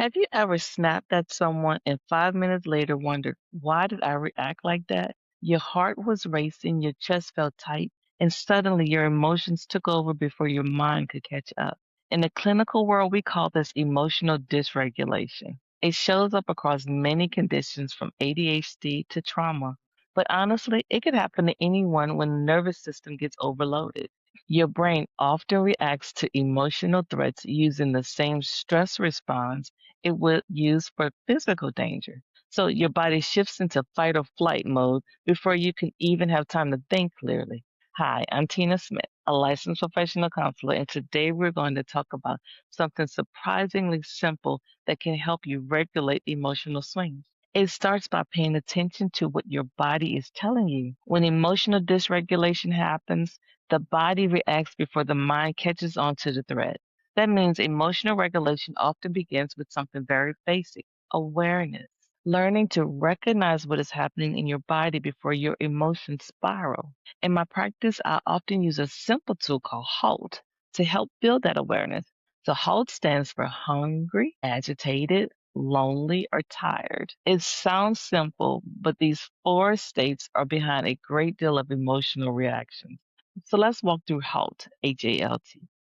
Have you ever snapped at someone and 5 minutes later wondered, why did I react like that? Your heart was racing, your chest felt tight, and suddenly your emotions took over before your mind could catch up. In the clinical world, we call this emotional dysregulation. It shows up across many conditions from ADHD to trauma. But honestly, it could happen to anyone when the nervous system gets overloaded. Your brain often reacts to emotional threats using the same stress response it would use for physical danger. So your body shifts into fight or flight mode before you can even have time to think clearly. Hi, I'm Tina Smith, a licensed professional counselor, and today we're going to talk about something surprisingly simple that can help you regulate emotional swings. It starts by paying attention to what your body is telling you. When emotional dysregulation happens, the body reacts before the mind catches on to the threat. That means emotional regulation often begins with something very basic: awareness. Learning to recognize what is happening in your body before your emotions spiral. In my practice, I often use a simple tool called HALT to help build that awareness. So HALT stands for hungry, agitated, lonely, or tired. It sounds simple, but these four states are behind a great deal of emotional reactions. So let's walk through HALT, HALT.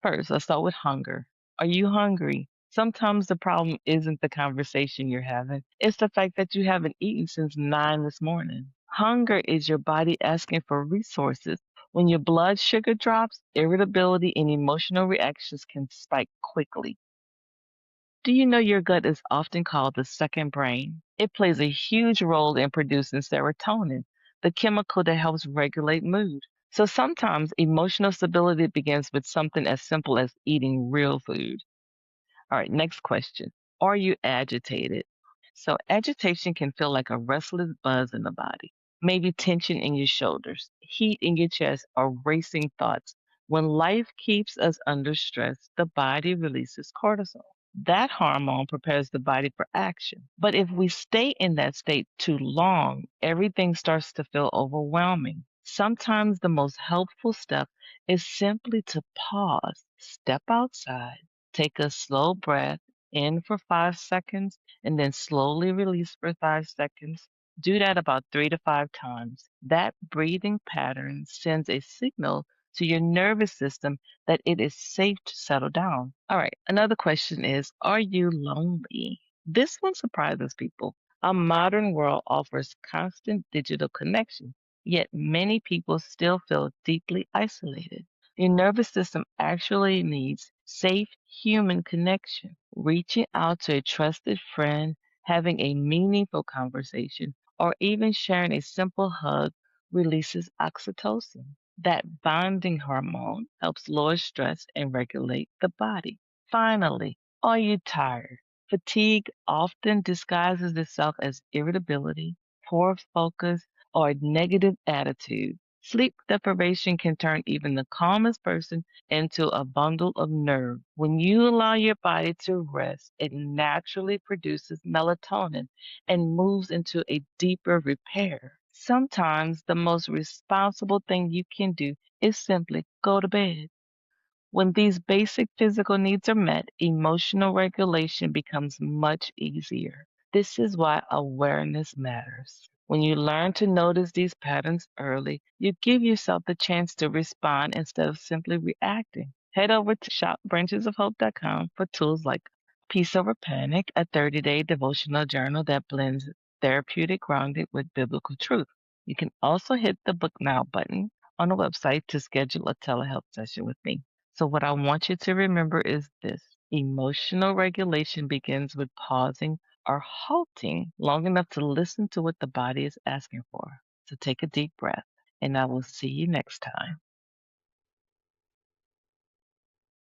First, let's start with hunger. Are you hungry? Sometimes the problem isn't the conversation you're having, it's the fact that you haven't eaten since 9 this morning. Hunger is your body asking for resources. When your blood sugar drops, irritability and emotional reactions can spike quickly. Do you know your gut is often called the second brain? It plays a huge role in producing serotonin, the chemical that helps regulate mood. So sometimes emotional stability begins with something as simple as eating real food. All right, next question. Are you agitated? So agitation can feel like a restless buzz in the body, maybe tension in your shoulders, heat in your chest, or racing thoughts. When life keeps us under stress, the body releases cortisol. That hormone prepares the body for action. But if we stay in that state too long, everything starts to feel overwhelming. Sometimes the most helpful step is simply to pause, step outside, take a slow breath in for 5 seconds and then slowly release for 5 seconds. Do that about 3 to 5 times. That breathing pattern sends a signal to your nervous system that it is safe to settle down. All right, another question is, are you lonely? This one surprises people. Our modern world offers constant digital connection, yet many people still feel deeply isolated. Your nervous system actually needs safe human connection. Reaching out to a trusted friend, having a meaningful conversation, or even sharing a simple hug releases oxytocin. That bonding hormone helps lower stress and regulate the body. Finally, are you tired? Fatigue often disguises itself as irritability, poor focus, or a negative attitude. Sleep deprivation can turn even the calmest person into a bundle of nerve. When you allow your body to rest, it naturally produces melatonin and moves into a deeper repair. Sometimes the most responsible thing you can do is simply go to bed. When these basic physical needs are met, emotional regulation becomes much easier. This is why awareness matters. When you learn to notice these patterns early, you give yourself the chance to respond instead of simply reacting. Head over to shopbranchesofhope.com for tools like Peace Over Panic, a 30-day devotional journal that blends therapeutic grounding with biblical truth. You can also hit the Book Now button on the website to schedule a telehealth session with me. So, what I want you to remember is this: emotional regulation begins with pausing or halting long enough to listen to what the body is asking for. So, take a deep breath, and I will see you next time.